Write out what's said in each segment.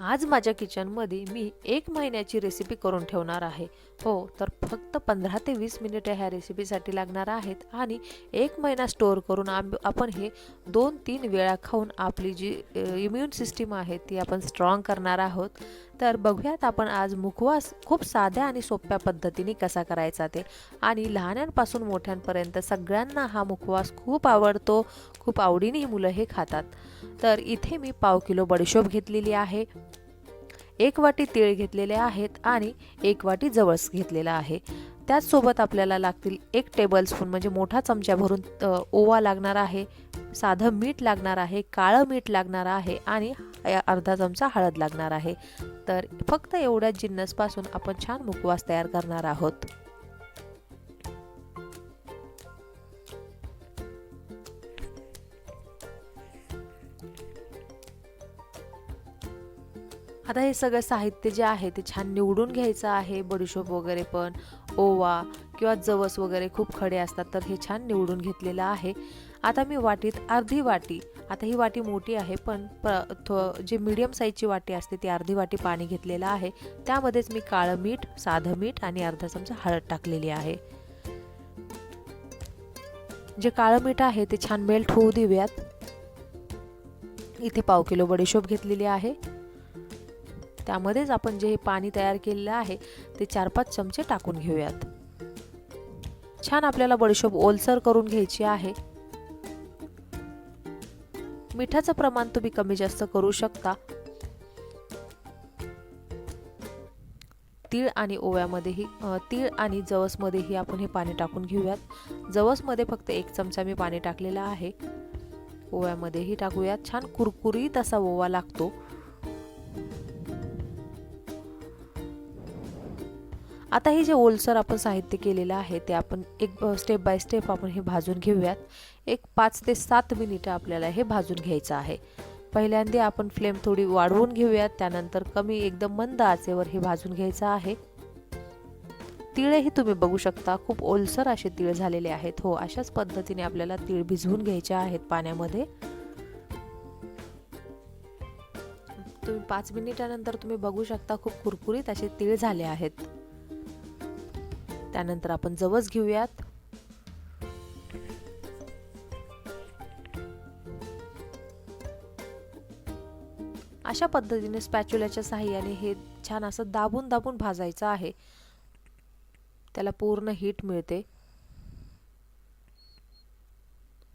आज माझ्या किचनमध्ये मी 1 महिन्याची रेसिपी करून ठेवणार आहे. हो, तर फक्त 15 ते 20 मिनिटे ह्या रेसिपीसाठी लागणार आहेत आणि 1 महिना स्टोअर करून आपण हे 2-3 वेळा खाऊन आपली जी इम्युन सिस्टीम आहे ती आपण स्ट्रॉंग करणार आहोत. तर बघूयात आपण आज मुखवास खूप साध्या आणि सोप्या पद्धतीने कसा करायचा ते. आणि लहानांपासून मोठ्यांपर्यंत सगळ्यांना हा मुखवास खूप आवडतो. खूप आवडीने ही मुलं हे खातात. तर इथे मी पाव किलो बडीशोप घेतलेली आहे, 1 वाटी तीळ घेतलेले आहेत आणि 1 वाटी जवस घेतलेला आहे. त्याचसोबत आपल्याला लागतील 1 टेबलस्पून म्हणजे मोठा चमचा भरून ओवा लागणार आहे, साधं मीठ लागणार आहे, काळं मीठ लागणार आहे आणि अर्धा चमचा हळद लागणार आहे. तर फक्त एवढ्या जिन्नसपासून आपण छान मुखवास तयार करणार आहोत. आता हे सगळं साहित्य जे आहे ते छान निवडून घ्यायचं आहे. बडीशोप वगैरे पण, ओवा किंवा जवस वगैरे खूप खडे असतात तर हे छान निवडून घेतलेलं आहे. आता मी वाटीत अर्धी वाटी, आता ही वाटी मोठी आहे पण जे मीडियम साईजची वाटी असते ती अर्धी वाटी पाणी घेतलेलं आहे. त्यामध्येच मी काळं मीठ, साधं मीठ आणि अर्धा चमचा हळद टाकलेली आहे. जे काळं मीठ आहे ते छान मेल्ट होऊ देऊयात. इथे पाव किलो बडीशोप घेतलेली आहे. त्यामध्येच आपण जे हे पाणी तयार केलेलं आहे ते 4-5 चमचे टाकून घेऊयात. छान आपल्याला बडीशोप ओलसर करून घ्यायची आहे. मिठाचं प्रमाण तुम्ही कमी जास्त करू शकता. तीळ आणि ओव्यामध्येही तीळ आणि जवसमध्येही आपण हे पाणी टाकून घेऊयात. जवसमध्ये फक्त 1 चमचा मी पाणी टाकलेला आहे. ओव्यामध्येही टाकूयात. छान कुरकुरीत असा ओवा लागतो. आता हे जे ओलसर आपण साहित्य केलेलं आहे ते आपण एक स्टेप बाय स्टेप आपण हे भाजून घेऊयात. एक 5 ते 7 मिनिटं आपल्याला हे भाजून घ्यायचं आहे. पहिल्यांदा आपण फ्लेम थोडी वाढवून घेऊयात, त्यानंतर कमी एकदम मंद आचेवर हे भाजून घ्यायचं आहे. तीळही तुम्ही बघू शकता खूप ओलसर असे तीळ झालेले आहेत. हो, अशाच पद्धतीने आपल्याला तीळ भिजवून घ्यायचे आहेत पाण्यामध्ये. तुम्ही 5 मिनिटानंतर तुम्ही बघू शकता खूप कुरकुरीत असे तीळ झाले आहेत. त्यानंतर आपण जवस घेऊयात. अशा पद्धतीने स्पॅच्युलाच्या सहाय्याने हे छान असं दाबून दाबून भाजायचं आहे. त्याला पूर्ण हीट मिळते.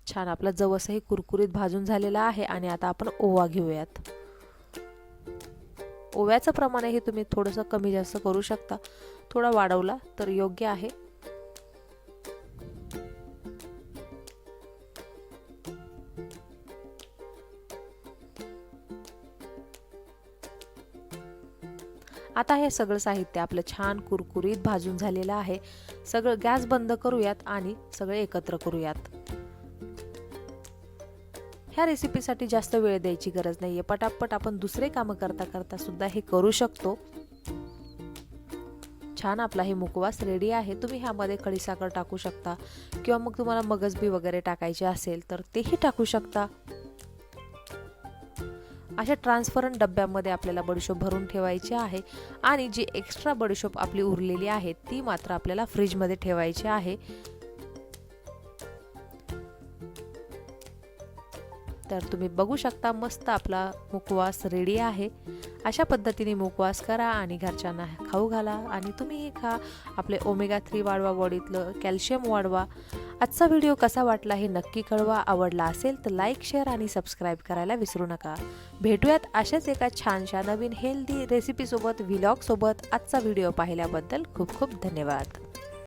छान आपला जवसही कुरकुरीत भाजून झालेला आहे आणि आता आपण ओवा घेऊयात. ओव्याचं प्रमाणही तुम्ही थोडंसं कमी जास्त करू शकता. थोडा वाढवला तर योग्य आहे. आता हे सगळं साहित्य आपलं छान कुरकुरीत भाजून झालेलं आहे. सगळं गॅस बंद करूयात आणि सगळे एकत्र करूयात. ह्या रेसिपीसाठी जास्त वेळ द्यायची गरज नाहीये. पटापट आपण दुसरे कामं करता करता सुद्धा हे करू शकतो. छान आपला हे मुखवास रेडी आहे. तुम्ही ह्यामध्ये खडीसाखर टाकू शकता किंवा मग तुम्हाला मगजबी वगैरे टाकायचे असेल तर तेही टाकू शकता. अशा ट्रान्सपरंट डब्यामध्ये आपल्याला बडीशोप भरून ठेवायची आहे आणि जी एक्स्ट्रा बडीशोप आपली उरलेली आहे ती मात्र आपल्याला फ्रीजमध्ये ठेवायची आहे. तर तुम्ही बघू शकता मस्त आपला मुखवास रेडी आहे. अशा पद्धतीने मुखवास करा आणि घरच्यांना खाऊ घाला आणि तुम्ही खा. आपले ओमेगा 3 वाढवा, बॉडीतलं कॅल्शियम वाढवा. आजचा व्हिडिओ कसा वाटला हे नक्की कळवा. आवडला असेल तर लाईक, शेअर आणि सबस्क्राईब करायला विसरू नका. भेटूयात अशाच एका छानशा नवीन हेल्दी रेसिपीसोबत, व्लॉगसोबत. आजचा व्हिडिओ पाहिल्याबद्दल खूप खूप धन्यवाद.